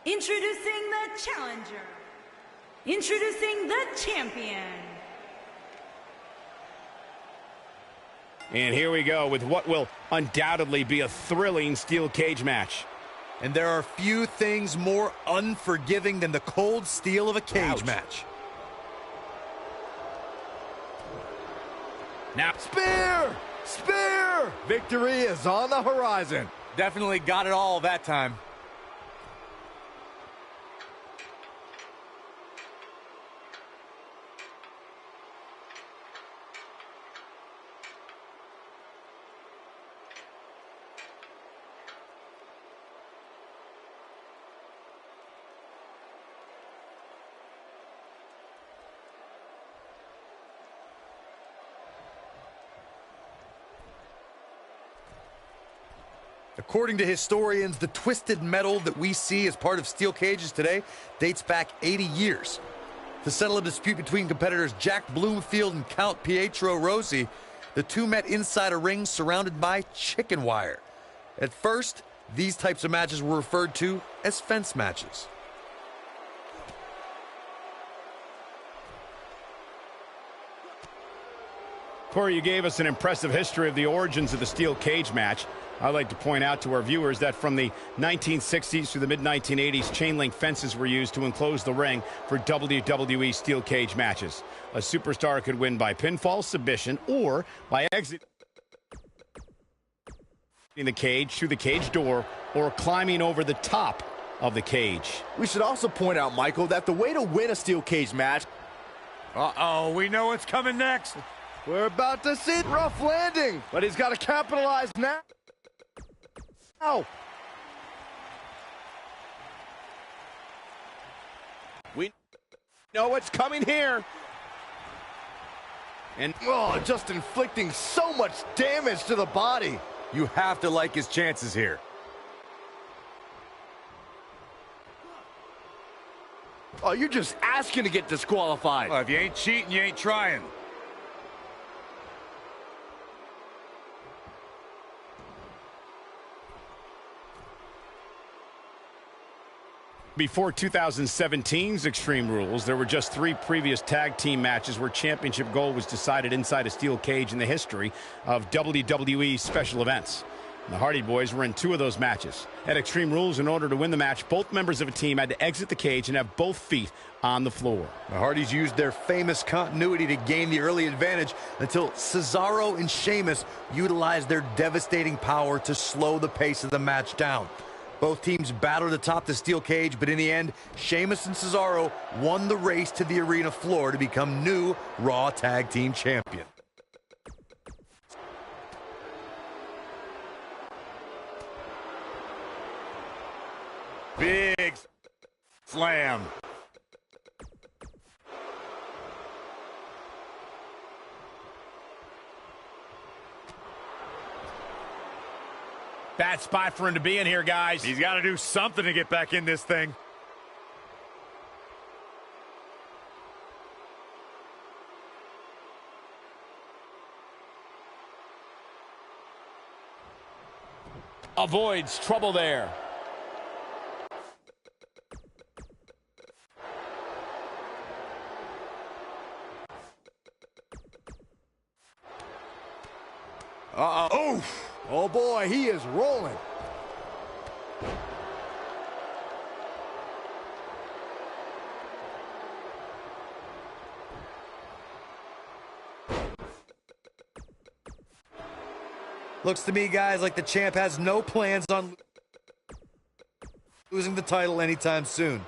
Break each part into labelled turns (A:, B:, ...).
A: Introducing the challenger. Introducing the champion.
B: And here we go with what will undoubtedly be a thrilling steel cage match.
C: And there are few things more unforgiving than the cold steel of a cage match.
B: Now,
C: spear! Spear! Victory is on the horizon. Definitely got it all that time. According to historians, the twisted metal that we see as part of steel cages today dates back 80 years. To settle a dispute between competitors Jack Bloomfield and Count Pietro Rossi, the two met inside a ring surrounded by chicken wire. At first, these types of matches were referred to as fence matches.
B: Corey, you gave us an impressive history of the origins of the steel cage match. I'd like to point out to our viewers that from the 1960s through the mid-1980s, chain link fences were used to enclose the ring for WWE steel cage matches. A superstar could win by pinfall, submission, or by exiting the cage through the cage door or climbing over the top of the cage.
C: We should also point out, Michael, that the way to win a steel cage match... Uh-oh, we know what's coming next. We're about to see rough landing, but he's got to capitalize now.
B: We know what's coming here.
C: And just inflicting so much damage to the body. You have to like his chances here. Oh, you're just asking to get disqualified. Well, if you ain't cheating, you ain't trying.
B: Before 2017's Extreme Rules, there were just 3 previous tag team matches where championship gold was decided inside a steel cage in the history of WWE special events. The Hardy Boys were in 2 of those matches. At Extreme Rules, in order to win the match, both members of a team had to exit the cage and have both feet on the floor.
C: The Hardys used their famous continuity to gain the early advantage until Cesaro and Sheamus utilized their devastating power to slow the pace of the match down. Both teams battled atop the steel cage, but in the end, Sheamus and Cesaro won the race to the arena floor to become new Raw Tag Team Champion. Big slam.
B: Bad spot for him to be in here, guys.
C: He's got to do something to get back in this thing.
B: Avoids trouble there.
C: Uh-oh. Oh, boy, he is rolling. Looks to me, guys, like the champ has no plans on losing the title anytime soon.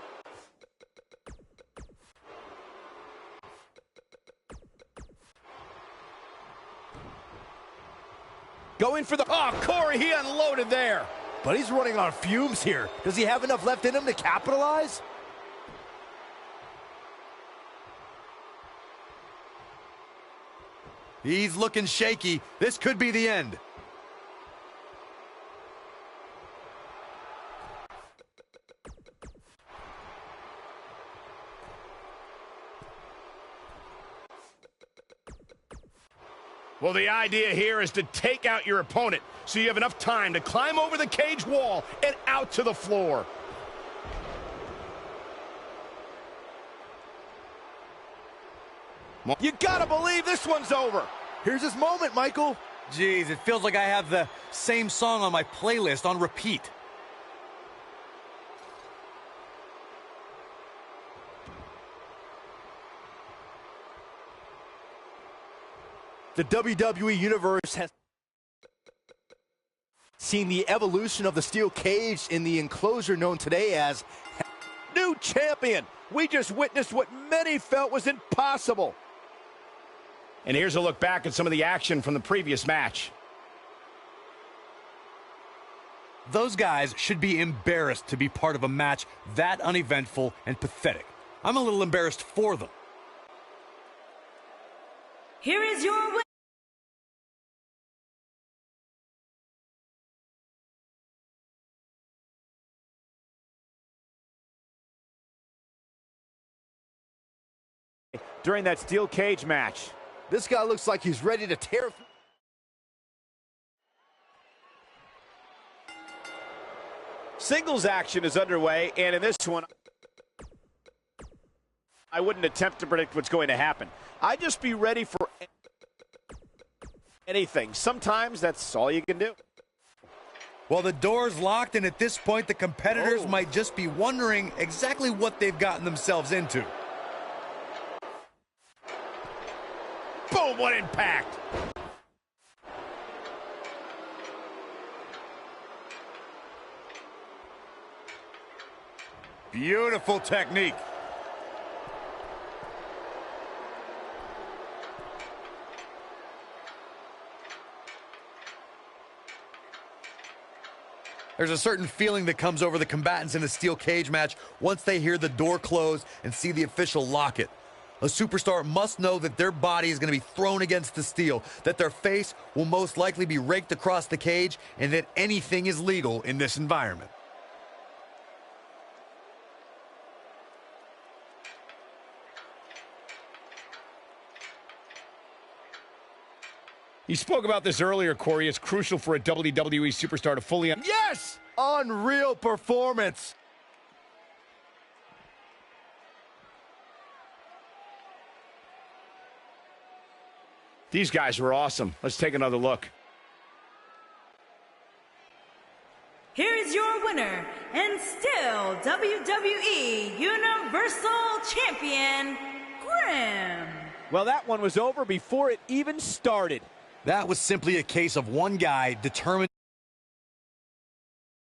B: Going for the... Oh, Corey, he unloaded there.
C: But he's running on fumes here. Does he have enough left in him to capitalize? He's looking shaky. This could be the end.
B: Well, the idea here is to take out your opponent so you have enough time to climb over the cage wall and out to the floor.
D: You gotta believe this one's over. Here's his moment, Michael.
C: Jeez, it feels like I have the same song on my playlist on repeat.
D: The WWE Universe has seen the evolution of the steel cage in the enclosure known today as new champion. We just witnessed what many felt was impossible.
B: And here's a look back at some of the action from the previous match.
C: Those guys should be embarrassed to be part of a match that uneventful and pathetic. I'm a little embarrassed for them.
A: Here is your winner.
E: During that steel cage match.
D: This guy looks like he's ready to tear through.
E: Singles action is underway, and in this one, I wouldn't attempt to predict what's going to happen. I'd just be ready for anything. Sometimes that's all you can do.
C: Well, the door's locked, and at this point, the competitors might just be wondering exactly what they've gotten themselves into.
B: Boom, what impact!
C: Beautiful technique. There's a certain feeling that comes over the combatants in a steel cage match once they hear the door close and see the official lock it. A superstar must know that their body is going to be thrown against the steel, that their face will most likely be raked across the cage, and that anything is legal in this environment.
B: You spoke about this earlier, Corey. It's crucial for a WWE superstar to fully...
D: Yes! Unreal performance.
B: These guys were awesome. Let's take another look.
A: Here is your winner, and still WWE Universal Champion, Grimm.
E: Well, that one was over before it even started.
C: That was simply a case of one guy determined